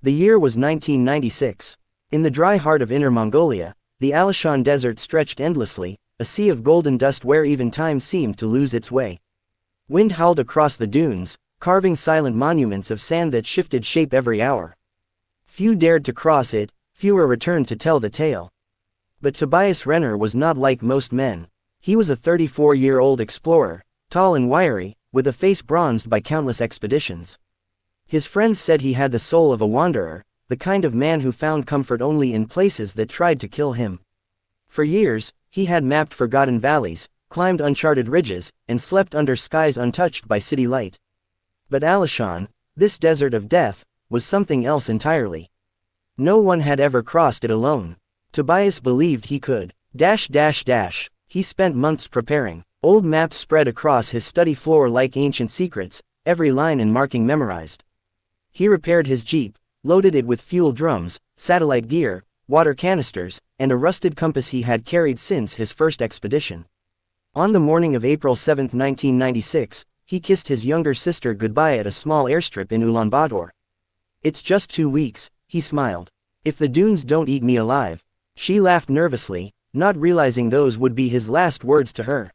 The year was 1996. In the dry heart of Inner Mongolia, the Alashan Desert stretched endlessly, a sea of golden dust where even time seemed to lose its way. Wind howled across the dunes, carving silent monuments of sand that shifted shape every hour. Few dared to cross it, fewer returned to tell the tale. But Tabius Renner was not like most men. He was a 34-year-old explorer, tall and wiry, with a face bronzed by countless expeditions. His friends said he had the soul of a wanderer, the kind of man who found comfort only in places that tried to kill him. For years, he had mapped forgotten valleys, climbed uncharted ridges, and slept under skies untouched by city light. But Alashan, this desert of death, was something else entirely. No one had ever crossed it alone. Tabius believed he could. He spent months preparing. Old maps spread across his study floor like ancient secrets, every line and marking memorized. He repaired his jeep, loaded it with fuel drums, satellite gear, water canisters, and a rusted compass he had carried since his first expedition. On the morning of April 7, 1996, he kissed his younger sister goodbye at a small airstrip in Ulaanbaatar. "It's just 2 weeks," he smiled. "If the dunes don't eat me alive." She laughed nervously, not realizing those would be his last words to her.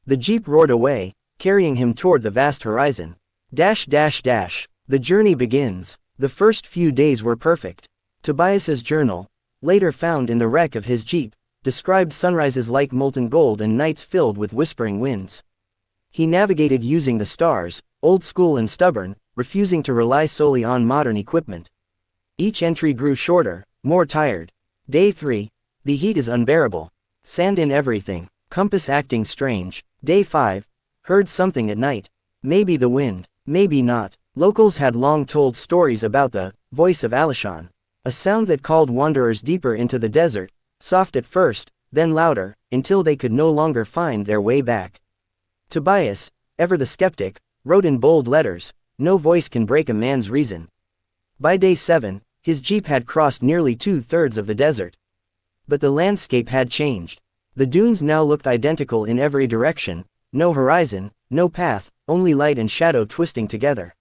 The jeep roared away, carrying him toward the vast horizon. The journey begins. The first few days were perfect. Tabias's journal, later found in the wreck of his jeep, described sunrises like molten gold and nights filled with whispering winds. He navigated using the stars, old school and stubborn, refusing to rely solely on modern equipment. Each entry grew shorter, more tired. Day 3. The heat is unbearable. Sand in everything. Compass acting strange. Day 5. Heard something at night. Maybe the wind. Maybe not. Locals had long told stories about the voice of Alashan. A sound that called wanderers deeper into the desert, soft at first, then louder, until they could no longer find their way back. Tabius, ever the skeptic, wrote in bold letters, "No voice can break a man's reason." By day 7, his jeep had crossed nearly 2/3 of the desert. But the landscape had changed. The dunes now looked identical in every direction, no horizon, no path, only light and shadow twisting together.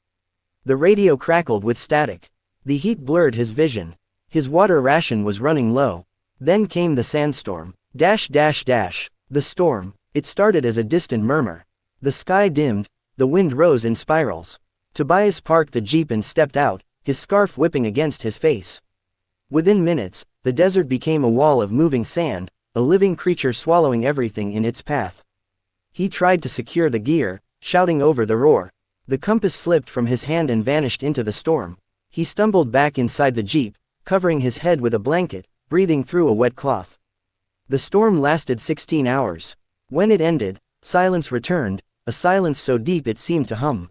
The radio crackled with static. The heat blurred his vision. His water ration was running low. Then came the sandstorm. The storm. It started as a distant murmur. The sky dimmed, the wind rose in spirals. Tabius parked the jeep and stepped out, his scarf whipping against his face. Within minutes, the desert became a wall of moving sand, a living creature swallowing everything in its path. He tried to secure the gear, shouting over the roar. The compass slipped from his hand and vanished into the storm. He stumbled back inside the jeep, covering his head with a blanket, breathing through a wet cloth. The storm lasted 16 hours. When it ended, silence returned, a silence so deep it seemed to hum.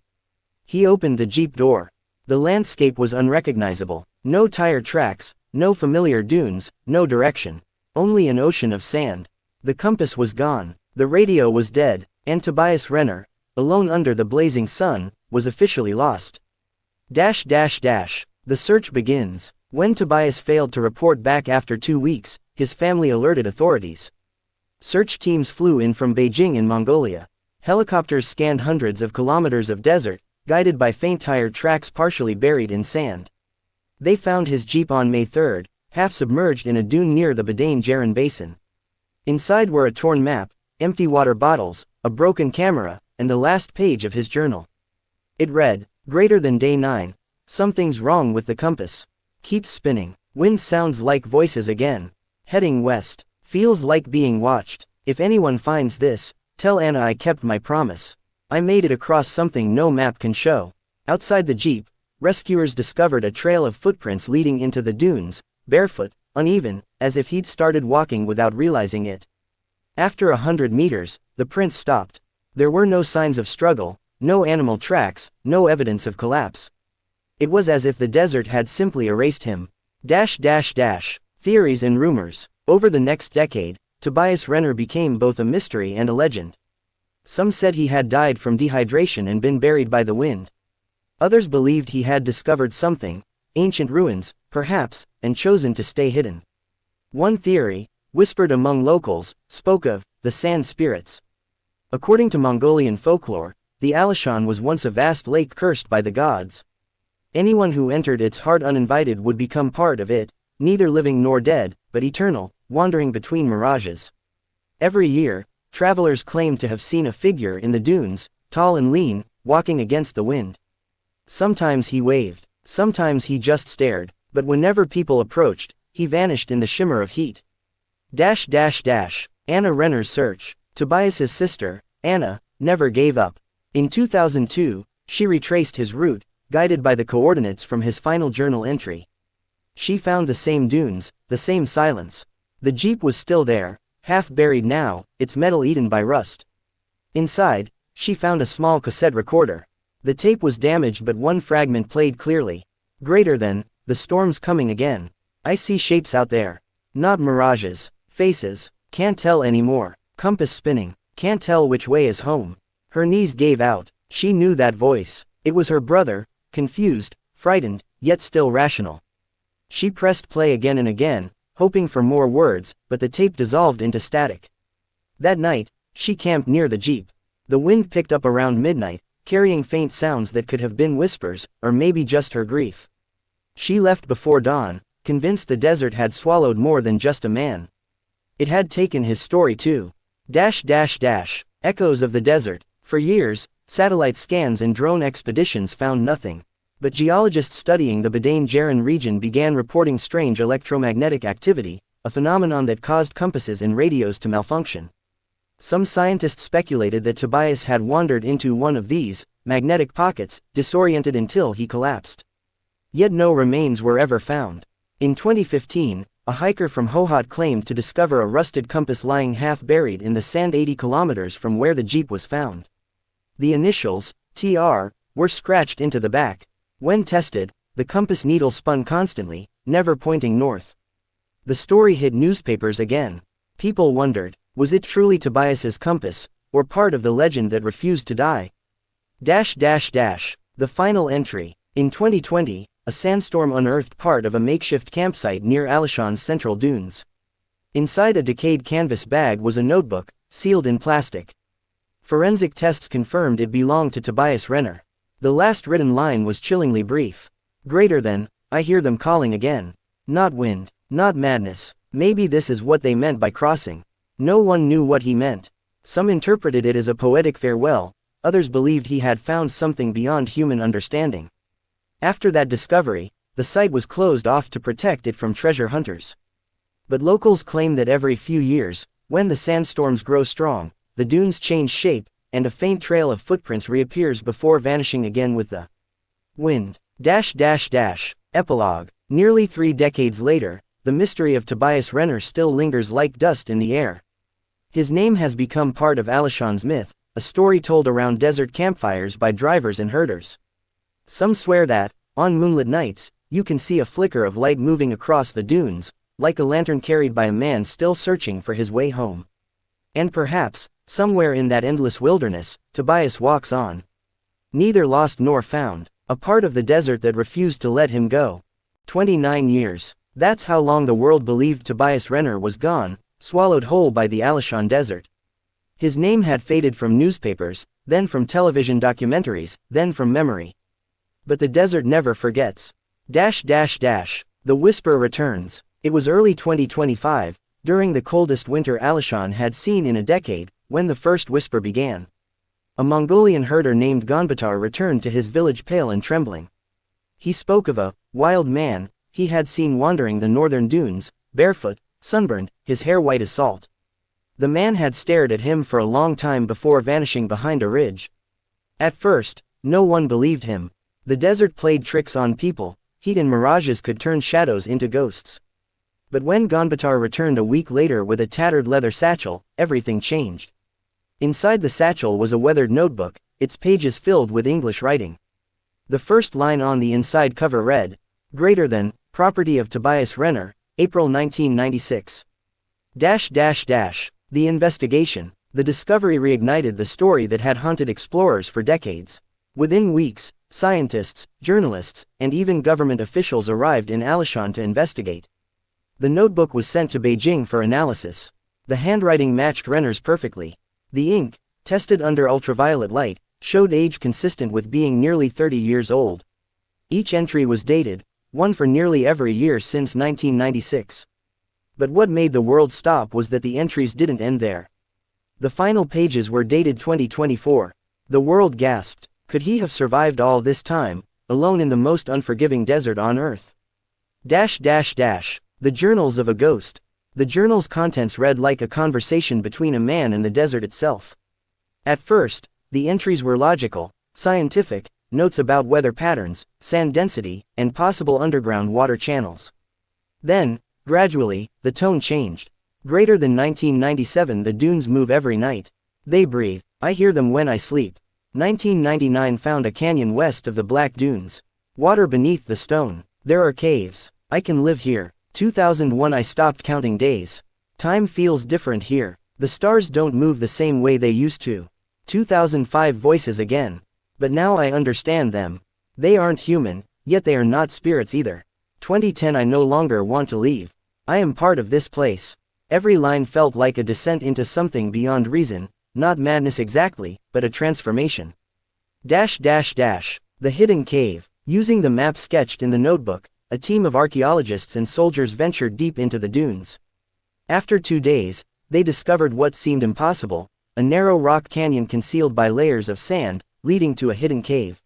He opened the jeep door. The landscape was unrecognizable. No tire tracks, no familiar dunes, no direction. Only an ocean of sand. The compass was gone. The radio was dead, and Tabius Renner, alone under the blazing sun, was officially lost. The search begins. When Tabius failed to report back after 2 weeks, his family alerted authorities. Search teams flew in from Beijing in Mongolia. Helicopters scanned hundreds of kilometers of desert, guided by faint tire tracks partially buried in sand. They found his jeep on May 3, half submerged in a dune near the Badain-Jaran Basin. Inside were a torn map, empty water bottles, a broken camera, and the last page of his journal. It read, "Greater than day 9. Something's wrong with the compass. Keeps spinning. Wind sounds like voices again. Heading west. Feels like being watched. If anyone finds this, tell Anna I kept my promise. I made it across something no map can show." Outside the jeep, rescuers discovered a trail of footprints leading into the dunes, barefoot, uneven, as if he'd started walking without realizing it. After 100 meters, the prints stopped. There were no signs of struggle, no animal tracks, no evidence of collapse. It was as if the desert had simply erased him. Theories and rumors. Over the next decade, Tabius Renner became both a mystery and a legend. Some said he had died from dehydration and been buried by the wind. Others believed he had discovered something, ancient ruins, perhaps, and chosen to stay hidden. One theory, whispered among locals, spoke of the sand spirits. According to Mongolian folklore, the Alashan was once a vast lake cursed by the gods. Anyone who entered its heart uninvited would become part of it, neither living nor dead, but eternal, wandering between mirages. Every year, travelers claimed to have seen a figure in the dunes, tall and lean, walking against the wind. Sometimes he waved, sometimes he just stared, but whenever people approached, he vanished in the shimmer of heat. Anna Renner's search. Tabias's sister, Anna, never gave up. In 2002, she retraced his route, guided by the coordinates from his final journal entry. She found the same dunes, the same silence. The jeep was still there, half buried now, its metal eaten by rust. Inside, she found a small cassette recorder. The tape was damaged, but one fragment played clearly. Greater than, the storm's coming again. I see shapes out there. Not mirages, faces, can't tell anymore. Compass spinning, can't tell which way is home. Her knees gave out. She knew that voice. It was her brother, confused, frightened, yet still rational. She pressed play again and again, hoping for more words, but the tape dissolved into static. That night, she camped near the jeep. The wind picked up around midnight, carrying faint sounds that could have been whispers, or maybe just her grief. She left before dawn, convinced the desert had swallowed more than just a man. It had taken his story too. Echoes of the desert. For years, satellite scans and drone expeditions found nothing. But geologists studying the Badain-Jaran region began reporting strange electromagnetic activity, a phenomenon that caused compasses and radios to malfunction. Some scientists speculated that Tabias had wandered into one of these magnetic pockets, disoriented until he collapsed. Yet no remains were ever found. In 2015, a hiker from Hohhot claimed to discover a rusted compass lying half-buried in the sand 80 kilometers from where the jeep was found. The initials, TR, were scratched into the back. When tested, the compass needle spun constantly, never pointing north. The story hit newspapers again. People wondered, was it truly Tabias's compass, or part of the legend that refused to die? The final entry. In 2020, a sandstorm unearthed part of a makeshift campsite near Alashan's central dunes. Inside a decayed canvas bag was a notebook, sealed in plastic. Forensic tests confirmed it belonged to Tabius Renner. The last written line was chillingly brief. Greater than, I hear them calling again. Not wind, not madness. Maybe this is what they meant by crossing. No one knew what he meant. Some interpreted it as a poetic farewell, others believed he had found something beyond human understanding. After that discovery, the site was closed off to protect it from treasure hunters. But locals claim that every few years, when the sandstorms grow strong, the dunes change shape, and a faint trail of footprints reappears before vanishing again with the wind. Epilogue. Nearly 3 decades later, the mystery of Tabius Renner still lingers like dust in the air. His name has become part of Alashan's myth, a story told around desert campfires by drivers and herders. Some swear that, on moonlit nights, you can see a flicker of light moving across the dunes, like a lantern carried by a man still searching for his way home. And perhaps, somewhere in that endless wilderness, Tabias walks on. Neither lost nor found, a part of the desert that refused to let him go. 29 years. That's how long the world believed Tabius Renner was gone, swallowed whole by the Alashan Desert. His name had faded from newspapers, then from television documentaries, then from memory. But the desert never forgets. The whisper returns. It was early 2025, during the coldest winter Alashan had seen in a decade, when the first whisper began. A Mongolian herder named Gonbatar returned to his village pale and trembling. He spoke of a wild man he had seen wandering the northern dunes, barefoot, sunburned, his hair white as salt. The man had stared at him for a long time before vanishing behind a ridge. At first, no one believed him. The desert played tricks on people, heat and mirages could turn shadows into ghosts. But when Gonbatar returned a week later with a tattered leather satchel, everything changed. Inside the satchel was a weathered notebook, its pages filled with English writing. The first line on the inside cover read, "Greater than, property of Tabius Renner, April 1996. The investigation, the discovery reignited the story that had haunted explorers for decades. Within weeks, scientists, journalists, and even government officials arrived in Alashan to investigate. The notebook was sent to Beijing for analysis. The handwriting matched Renner's perfectly. The ink, tested under ultraviolet light, showed age consistent with being nearly 30 years old. Each entry was dated, one for nearly every year since 1996. But what made the world stop was that the entries didn't end there. The final pages were dated 2024. The world gasped. Could he have survived all this time, alone in the most unforgiving desert on Earth? The Journals of a Ghost. The journal's contents read like a conversation between a man and the desert itself. At first, the entries were logical, scientific, notes about weather patterns, sand density, and possible underground water channels. Then, gradually, the tone changed. Greater than 1997. The dunes move every night. They breathe. I hear them when I sleep. 1999 found a canyon west of the Black Dunes. Water beneath the stone. There are caves. I can live here. 2001 I stopped counting days. Time feels different here. The stars don't move the same way they used to. 2005 Voices again. But now I understand them. They aren't human, yet they are not spirits either. 2010 I no longer want to leave. I am part of this place. Every line felt like a descent into something beyond reason, not madness exactly, but a transformation. The Hidden Cave. Using the map sketched in the notebook, a team of archaeologists and soldiers ventured deep into the dunes. After 2 days, they discovered what seemed impossible, a narrow rock canyon concealed by layers of sand, leading to a hidden cave.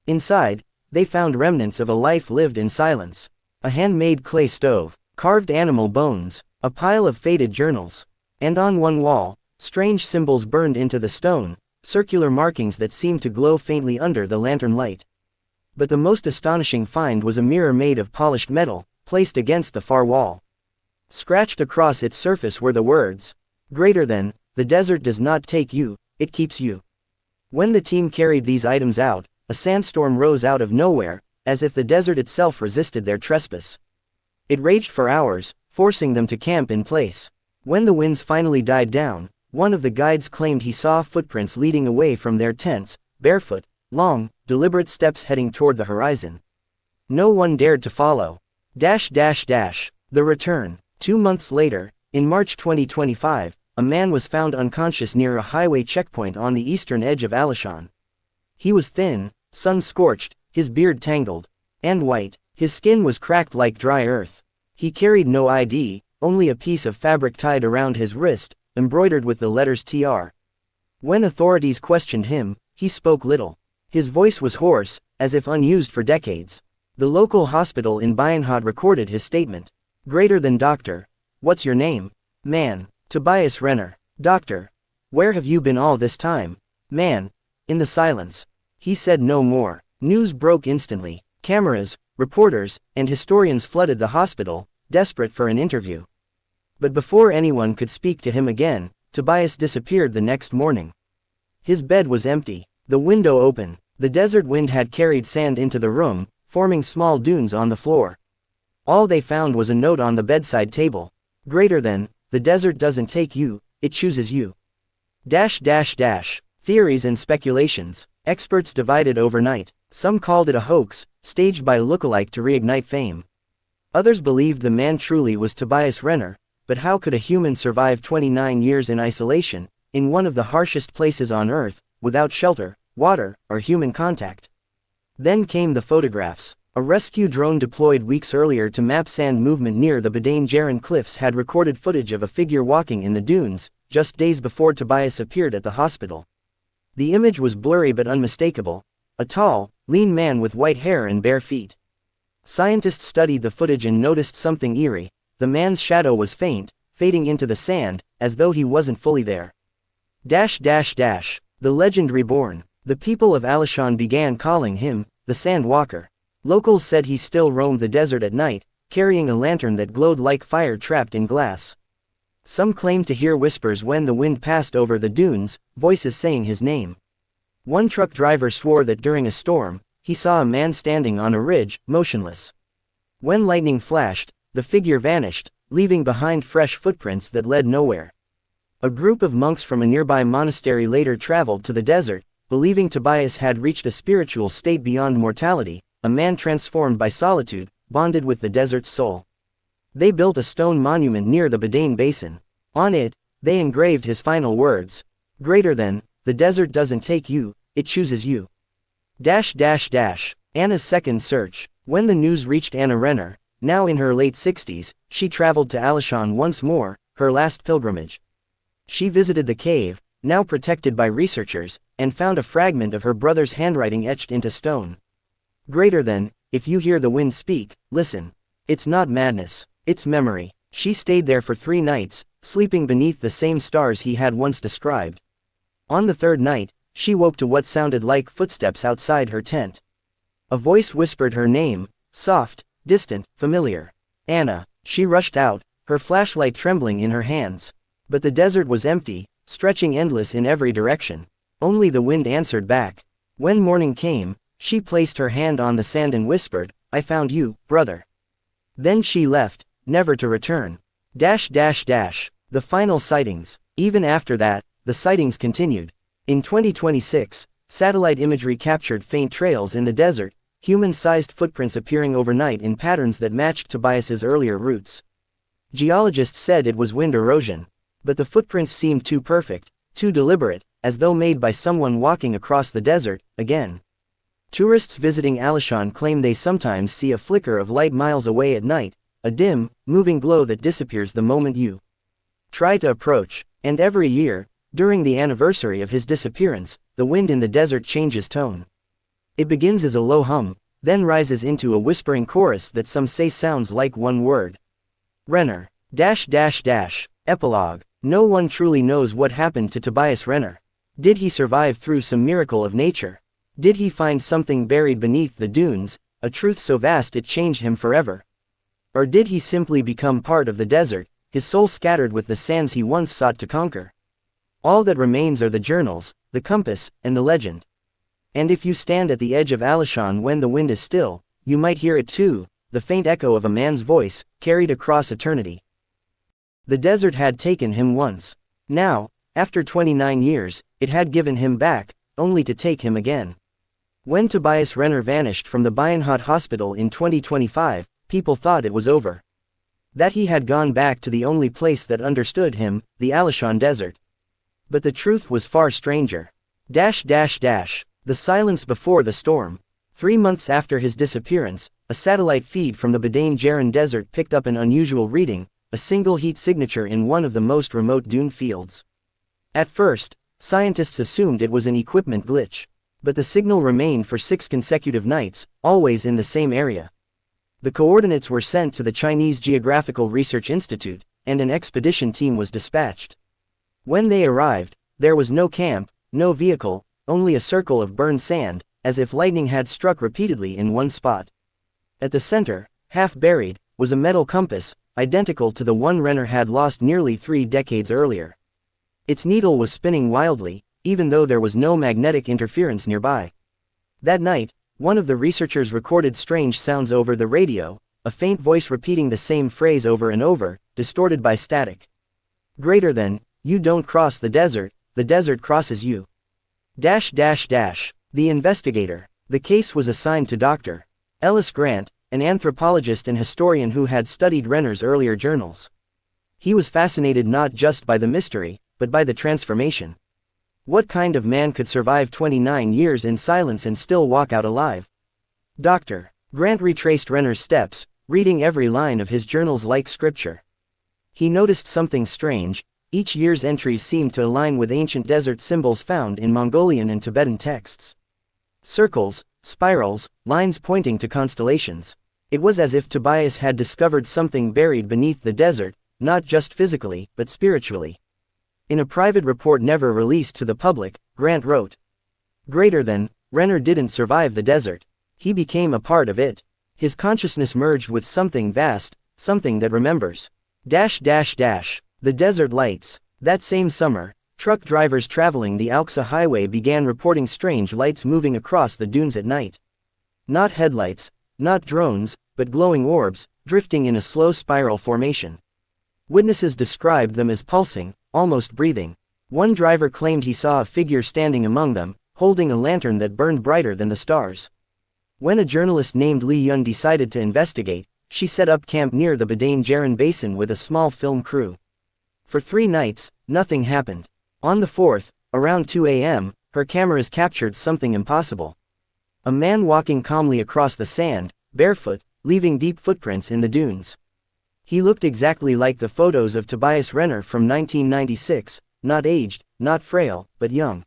Inside, they found remnants of a life lived in silence. A handmade clay stove, carved animal bones, a pile of faded journals. And on one wall, strange symbols burned into the stone, circular markings that seemed to glow faintly under the lantern light. But the most astonishing find was a mirror made of polished metal, placed against the far wall. Scratched across its surface were the words, "Greater than, the desert does not take you, it keeps you." When the team carried these items out, a sandstorm rose out of nowhere, as if the desert itself resisted their trespass. It raged for hours, forcing them to camp in place. When the winds finally died down, one of the guides claimed he saw footprints leading away from their tents, barefoot, long, deliberate steps heading toward the horizon. No one dared to follow. The Return. 2 months later, in March 2025, a man was found unconscious near a highway checkpoint on the eastern edge of Alashan. He was thin, sun-scorched, his beard tangled, and white. His skin was cracked like dry earth. He carried no ID, only a piece of fabric tied around his wrist, embroidered with the letters TR. When authorities questioned him, he spoke little. His voice was hoarse, as if unused for decades. The local hospital in Bayanhad recorded his statement. Greater than doctor. What's your name? Man. Tabius Renner. Doctor. Where have you been all this time? Man. In the silence. He said no more. News broke instantly. Cameras, reporters, and historians flooded the hospital, desperate for an interview. But before anyone could speak to him again, Tabius disappeared the next morning. His bed was empty, the window open. The desert wind had carried sand into the room, forming small dunes on the floor. All they found was a note on the bedside table. Greater than, the desert doesn't take you, it chooses you. Theories and speculations. Experts divided overnight. Some called it a hoax, staged by a lookalike to reignite fame. Others believed the man truly was Tabius Renner, but how could a human survive 29 years in isolation, in one of the harshest places on Earth, without shelter, water, or human contact? Then came the photographs. A rescue drone deployed weeks earlier to map sand movement near the Badain Jaran cliffs had recorded footage of a figure walking in the dunes, just days before Tabius appeared at the hospital. The image was blurry but unmistakable. A tall, lean man with white hair and bare feet. Scientists studied the footage and noticed something eerie. The man's shadow was faint, fading into the sand, as though he wasn't fully there. The legend reborn. The people of Alashan began calling him the Sand Walker. Locals said he still roamed the desert at night, carrying a lantern that glowed like fire trapped in glass. Some claimed to hear whispers when the wind passed over the dunes, voices saying his name. One truck driver swore that during a storm, he saw a man standing on a ridge, motionless. When lightning flashed, the figure vanished, leaving behind fresh footprints that led nowhere. A group of monks from a nearby monastery later traveled to the desert, believing Tabius had reached a spiritual state beyond mortality, a man transformed by solitude, bonded with the desert's soul. They built a stone monument near the Badain basin. On it, they engraved his final words. Greater than, the desert doesn't take you, it chooses you. Anna's second search. When the news reached Anna Renner, now in her late 60s, she traveled to Alashan once more, her last pilgrimage. She visited the cave, now protected by researchers, and found a fragment of her brother's handwriting etched into stone. Greater than, if you hear the wind speak, listen. It's not madness, it's memory. She stayed there for 3 nights, sleeping beneath the same stars he had once described. On the third night, she woke to what sounded like footsteps outside her tent. A voice whispered her name, soft, distant, familiar. Anna. She rushed out, her flashlight trembling in her hands. But the desert was empty, stretching endless in every direction. Only the wind answered back. When morning came, she placed her hand on the sand and whispered, "I found you, brother." Then she left, never to return. The final sightings. Even after that, the sightings continued. In 2026, satellite imagery captured faint trails in the desert, human-sized footprints appearing overnight in patterns that matched Tabias's earlier routes. Geologists said it was wind erosion. But the footprints seemed too perfect, too deliberate, as though made by someone walking across the desert, again. Tourists visiting Alashan claim they sometimes see a flicker of light miles away at night, a dim, moving glow that disappears the moment you try to approach. And every year, during the anniversary of his disappearance, the wind in the desert changes tone. It begins as a low hum, then rises into a whispering chorus that some say sounds like one word. Renner. Epilogue. No one truly knows what happened to Tabius Renner. Did he survive through some miracle of nature? Did he find something buried beneath the dunes, a truth so vast it changed him forever? Or did he simply become part of the desert, his soul scattered with the sands he once sought to conquer? All that remains are the journals, the compass, and the legend. And if you stand at the edge of Alashan when the wind is still, you might hear it too, the faint echo of a man's voice, carried across eternity. The desert had taken him once. Now, after 29 years, it had given him back, only to take him again. When Tabius Renner vanished from the Bayanhat hospital in 2025, people thought it was over. That he had gone back to the only place that understood him, the Alashan Desert. But the truth was far stranger. The silence before the storm. 3 months after his disappearance, a satellite feed from the Tabius Desert picked up an unusual reading, a single heat signature in one of the most remote dune fields. At first, scientists assumed it was an equipment glitch. But the signal remained for 6 consecutive nights, always in the same area. The coordinates were sent to the Chinese Geographical Research Institute, and an expedition team was dispatched. When they arrived, there was no camp, no vehicle, only a circle of burned sand, as if lightning had struck repeatedly in one spot. At the center, half buried, was a metal compass, identical to the one Renner had lost nearly 3 decades earlier. Its needle was spinning wildly, even though there was no magnetic interference nearby. That night, one of the researchers recorded strange sounds over the radio, a faint voice repeating the same phrase over and over, distorted by static. Greater than, you don't cross the desert crosses you. The investigator. The case was assigned to Dr. Ellis Grant, an anthropologist and historian who had studied Renner's earlier journals. He was fascinated not just by the mystery, but by the transformation. What kind of man could survive 29 years in silence and still walk out alive? Dr. Grant retraced Renner's steps, reading every line of his journals like scripture. He noticed something strange. Each year's entries seemed to align with ancient desert symbols found in Mongolian and Tibetan texts. Circles, spirals, lines pointing to constellations. It was as if Tabius had discovered something buried beneath the desert, not just physically, but spiritually. In a private report never released to the public, Grant wrote, "Greater than, Renner didn't survive the desert. He became a part of it. His consciousness merged with something vast, something that remembers." The desert lights. That same summer, truck drivers traveling the Al-Aqsa highway began reporting strange lights moving across the dunes at night. Not headlights, not drones, but glowing orbs, drifting in a slow spiral formation. Witnesses described them as pulsing, almost breathing. One driver claimed he saw a figure standing among them, holding a lantern that burned brighter than the stars. When a journalist named Li Yun decided to investigate, she set up camp near the Tabius Basin with a small film crew. For 3 nights, nothing happened. On the 4th, around 2 a.m., her cameras captured something impossible. A man walking calmly across the sand, barefoot, leaving deep footprints in the dunes. He looked exactly like the photos of Tabius Renner from 1996, not aged, not frail, but young.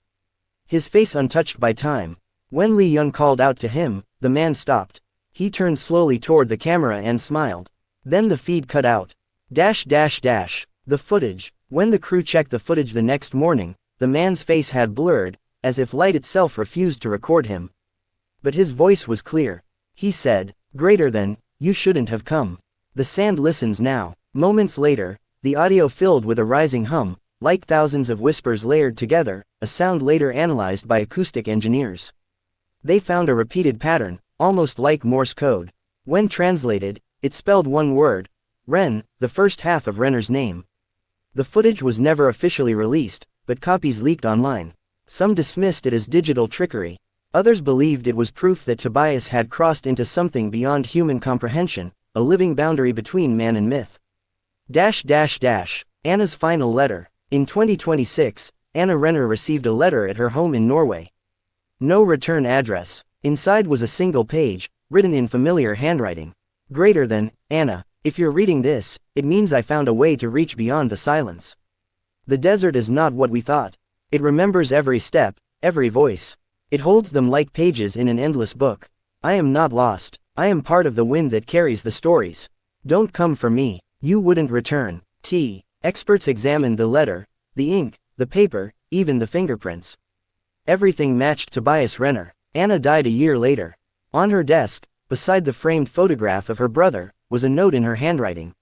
His face untouched by time. When Lee Yun called out to him, the man stopped. He turned slowly toward the camera and smiled. Then the feed cut out. The footage. When the crew checked the footage the next morning, the man's face had blurred, as if light itself refused to record him. But his voice was clear. He said, "Greater than, you shouldn't have come." The sand listens now. Moments later, the audio filled with a rising hum, like thousands of whispers layered together, a sound later analyzed by acoustic engineers. They found a repeated pattern, almost like Morse code. When translated, it spelled one word, Ren, the first half of Renner's name. The footage was never officially released, but copies leaked online. Some dismissed it as digital trickery. Others believed it was proof that Tabius had crossed into something beyond human comprehension, a living boundary between man and myth. Anna's final letter. In 2026, Anna Renner received a letter at her home in Norway. No return address. Inside was a single page, written in familiar handwriting. Greater than, Anna, if you're reading this, it means I found a way to reach beyond the silence. The desert is not what we thought. It remembers every step, every voice. It holds them like pages in an endless book. I am not lost. I am part of the wind that carries the stories. Don't come for me. You wouldn't return. Experts examined the letter, the ink, the paper, even the fingerprints. Everything matched Tabius Renner. Anna died a year later. On her desk, beside the framed photograph of her brother, was a note in her handwriting.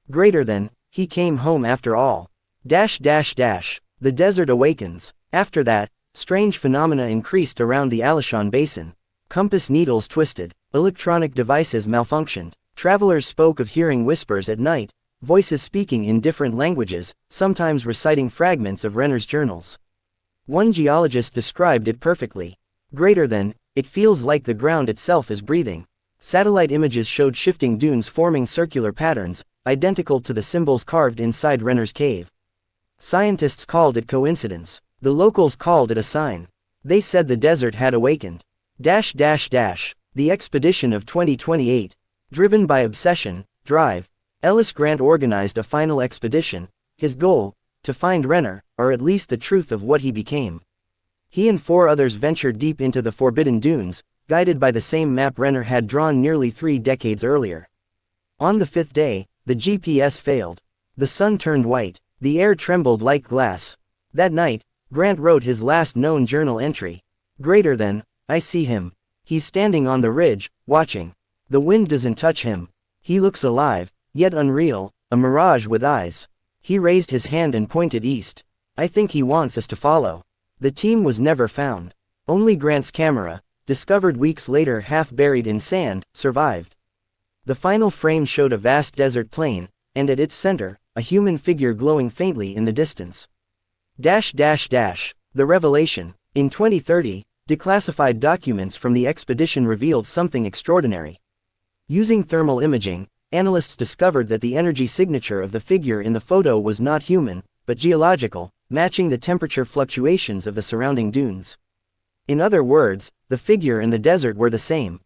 Greater than, he came home after all. The desert awakens. After that, strange phenomena increased around the Alashan Basin. Compass needles twisted. Electronic devices malfunctioned. Travelers spoke of hearing whispers at night, voices speaking in different languages, sometimes reciting fragments of Renner's journals. One geologist described it perfectly. Greater than, it feels like the ground itself is breathing. Satellite images showed shifting dunes forming circular patterns, identical to the symbols carved inside Renner's cave. Scientists called it coincidence. The locals called it a sign. They said the desert had awakened. The expedition of 2028. Driven by obsession, drive, Ellis Grant organized a final expedition, his goal, to find Renner, or at least the truth of what he became. He and 4 others ventured deep into the Forbidden Dunes, guided by the same map Renner had drawn nearly 3 decades earlier. On the 5th day, the GPS failed. The sun turned white, the air trembled like glass. That night, Grant wrote his last known journal entry. Greater than, I see him. He's standing on the ridge, watching. The wind doesn't touch him. He looks alive, yet unreal, a mirage with eyes. He raised his hand and pointed east. I think he wants us to follow. The team was never found. Only Grant's camera, discovered weeks later half buried in sand, survived. The final frame showed a vast desert plain, and at its center, a human figure glowing faintly in the distance. The revelation. In 2030, declassified documents from the expedition revealed something extraordinary. Using thermal imaging, analysts discovered that the energy signature of the figure in the photo was not human, but geological, matching the temperature fluctuations of the surrounding dunes. In other words, the figure and the desert were the same.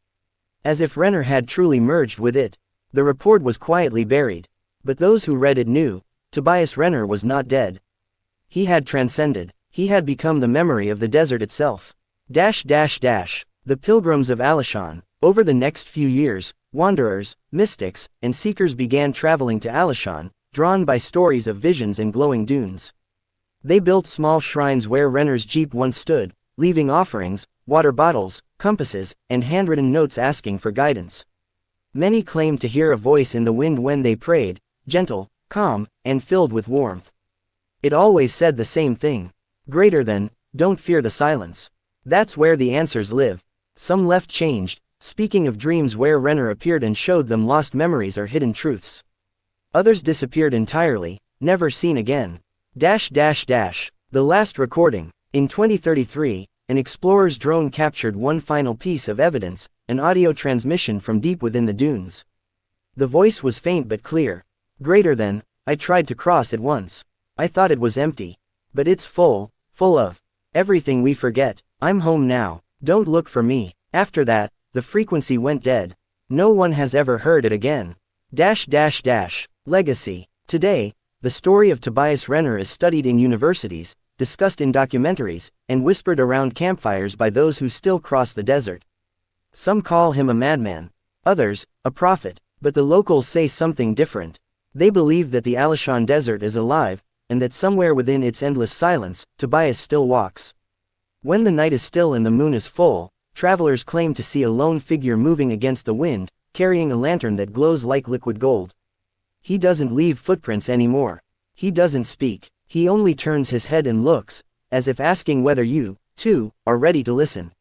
As if Renner had truly merged with it. The report was quietly buried. But those who read it knew, Tabius Renner was not dead. He had transcended. He had become the memory of the desert itself. The pilgrims of Alashan. Over the next few years, wanderers, mystics, and seekers began traveling to Alashan, drawn by stories of visions and glowing dunes. They built small shrines where Renner's jeep once stood, leaving offerings, water bottles, compasses, and handwritten notes asking for guidance. Many claimed to hear a voice in the wind when they prayed, gentle, calm, and filled with warmth. It always said the same thing. Greater than, don't fear the silence. That's where the answers live. Some left changed, speaking of dreams where Renner appeared and showed them lost memories or hidden truths. Others disappeared entirely, never seen again. The last recording. In 2033, an explorer's drone captured one final piece of evidence, an audio transmission from deep within the dunes. The voice was faint but clear. Greater than, I tried to cross it once. I thought it was empty. But it's full of everything we forget. I'm home now. Don't look for me. After that, the frequency went dead. No one has ever heard it again. Legacy. Today, the story of Tabius Renner is studied in universities, discussed in documentaries, and whispered around campfires by those who still cross the desert. Some call him a madman. Others, a prophet, but the locals say something different. They believe that the Alashan Desert is alive, and that somewhere within its endless silence, Tabius still walks. When the night is still and the moon is full, travelers claim to see a lone figure moving against the wind, carrying a lantern that glows like liquid gold. He doesn't leave footprints anymore. He doesn't speak. He only turns his head and looks, as if asking whether you, too, are ready to listen.